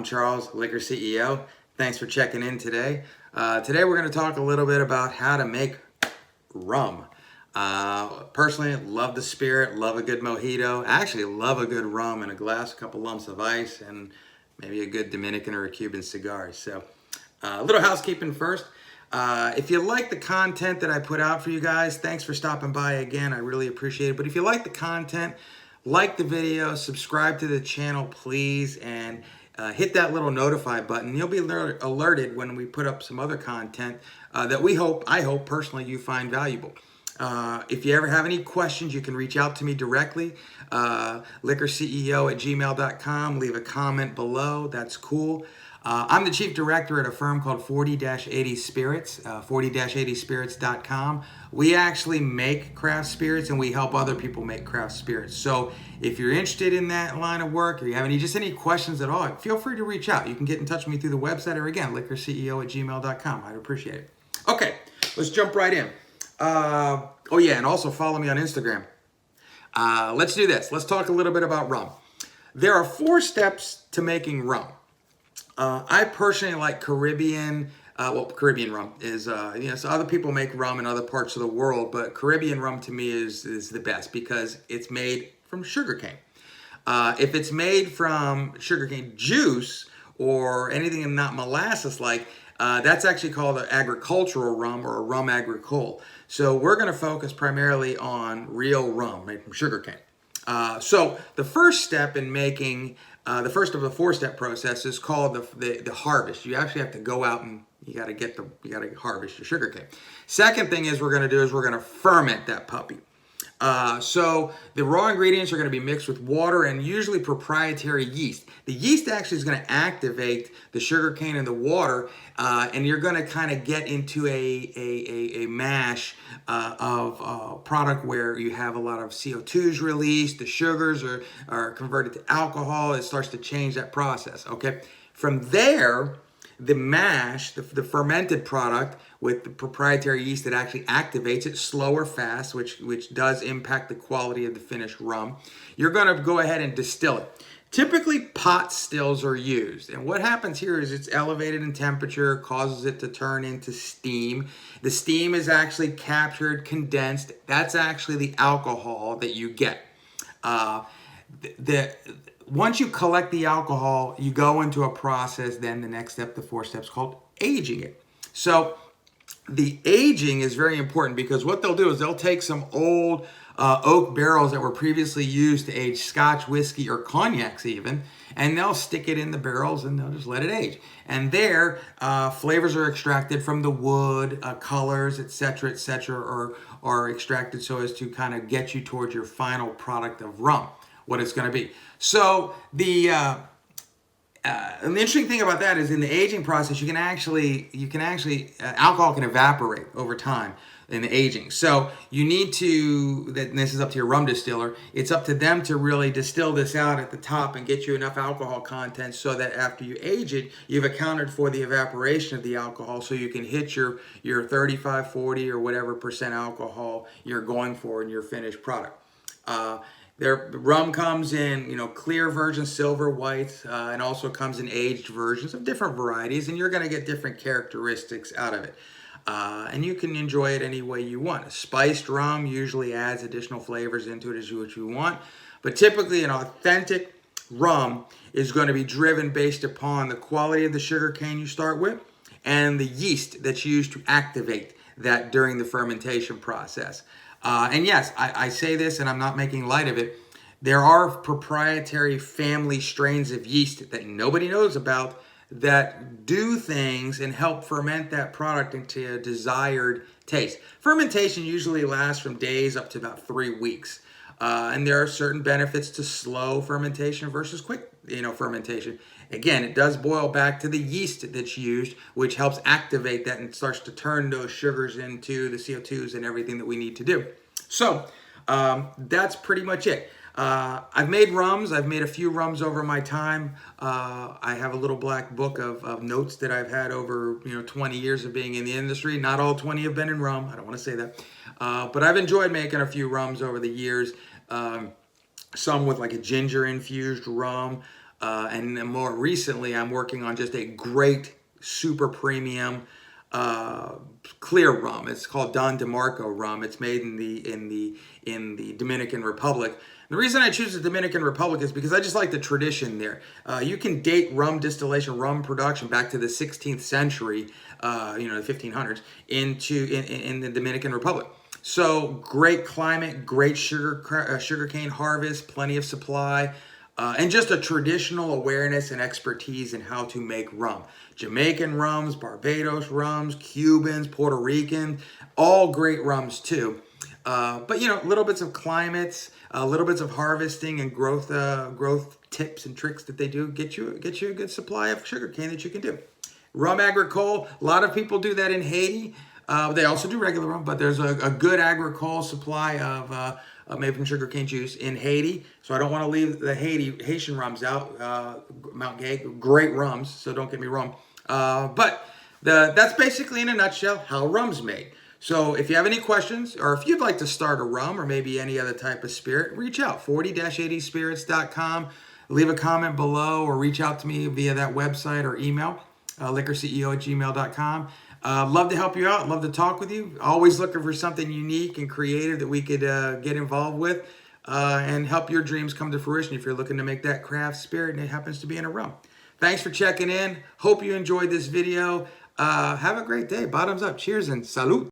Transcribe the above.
Charles, Liquor CEO. Thanks for checking in today. Today we're going to talk a little bit about how to make rum. Personally, love the spirit, love a good mojito. I actually love a good rum in a glass, a couple lumps of ice, and maybe a good Dominican or a Cuban cigar. So a little housekeeping first. If you like the content that I put out for you guys, thanks for stopping by again. I really appreciate it. But if you like the content, like the video, subscribe to the channel, please, and hit that little notify button. You'll be alerted when we put up some other content that I hope personally you find valuable. If you ever have any questions, you can reach out to me directly, liquorceo@gmail.com. Leave a comment below. That's cool. I'm the chief director at a firm called 40-80 Spirits, 40-80spirits.com. We actually make craft spirits and we help other people make craft spirits. So if you're interested in that line of work or you have any questions at all, feel free to reach out. You can get in touch with me through the website or again, liquorceo@gmail.com. I'd appreciate it. Okay, let's jump right in. Oh yeah, and also follow me on Instagram. Let's do this. Let's talk a little bit about rum. There are 4 steps to making rum. I personally like Caribbean rum is, so other people make rum in other parts of the world, but Caribbean rum to me is the best because it's made from sugarcane. If it's made from sugarcane juice or anything not molasses-like, that's actually called an agricultural rum or a rum agricole. So we're going to focus primarily on real rum made from sugarcane. So the first step in making the first of the 4-step process is called the harvest. You actually have to go out and you got to harvest your sugarcane. Second thing is we're going to ferment that puppy. So the raw ingredients are going to be mixed with water and usually proprietary yeast. The yeast actually is going to activate the sugarcane and the water, and you're going to kind of get into a mash of product where you have a lot of CO2s released, the sugars are converted to alcohol. It starts to change that process, okay? From there, the mash, the fermented product with the proprietary yeast that actually activates it, slow or fast, which does impact the quality of the finished rum. You're going to go ahead and distill it. Typically, pot stills are used. And what happens here is it's elevated in temperature, causes it to turn into steam. The steam is actually captured, condensed. That's actually the alcohol that you get. Once you collect the alcohol, you go into a process, then the next step, the 4th step, is called aging it. So the aging is very important because what they'll do is they'll take some old oak barrels that were previously used to age Scotch, whiskey, or cognacs even, and they'll stick it in the barrels and they'll just let it age. And there, flavors are extracted from the wood, colors, etc., are extracted so as to kind of get you towards your final product of rum, what it's going to be. So the interesting thing about that is in the aging process, you can actually alcohol can evaporate over time in the aging. So you need to, and this is up to your rum distiller, it's up to them to really distill this out at the top and get you enough alcohol content so that after you age it, you've accounted for the evaporation of the alcohol so you can hit your 35, 40 or whatever percent alcohol you're going for in your finished product. The rum comes in, clear versions, silver, white, and also comes in aged versions of different varieties, and you're going to get different characteristics out of it. And you can enjoy it any way you want. A spiced rum usually adds additional flavors into it as what you want, but typically an authentic rum is going to be driven based upon the quality of the sugar cane you start with and the yeast that's used to activate that during the fermentation process. And yes, I say this and I'm not making light of it. There are proprietary family strains of yeast that nobody knows about that do things and help ferment that product into a desired taste. Fermentation usually lasts from days up to about 3 weeks. And there are certain benefits to slow fermentation versus quick, fermentation. Again, it does boil back to the yeast that's used, which helps activate that and starts to turn those sugars into the CO2s and everything that we need to do. So that's pretty much it. I've made rums. I've made a few rums over my time. I have a little black book of notes that I've had over 20 years of being in the industry. Not all 20 have been in rum. I don't want to say that. But I've enjoyed making a few rums over the years. Some with like a ginger infused rum. And more recently, I'm working on just a great, super premium clear rum. It's called Don DeMarco rum. It's made in the Dominican Republic. The reason I choose the Dominican Republic is because I just like the tradition there. You can date rum distillation, rum production back to the 16th century, the 1500s, in the Dominican Republic. So great climate, great sugarcane harvest, plenty of supply. And just a traditional awareness and expertise in how to make rum. Jamaican rums, Barbados rums, Cubans, Puerto Rican, all great rums too. But little bits of climates, little bits of harvesting and growth tips and tricks that they do get you a good supply of sugarcane that you can do. Rum agricole, a lot of people do that in Haiti. They also do regular rum, but there's a good agricole supply of made from sugarcane juice in Haiti. So I don't want to leave the Haitian rums out. Mount Gay, great rums, so don't get me wrong. But that's basically in a nutshell how rum's made. So if you have any questions, or if you'd like to start a rum or maybe any other type of spirit, reach out, 40-80spirits.com. Leave a comment below or reach out to me via that website or email, liquorceo@gmail.com. Love to help you out. Love to talk with you. Always looking for something unique and creative that we could get involved with and help your dreams come to fruition if you're looking to make that craft spirit and it happens to be in a rum. Thanks for checking in. Hope you enjoyed this video. Have a great day. Bottoms up. Cheers and salute.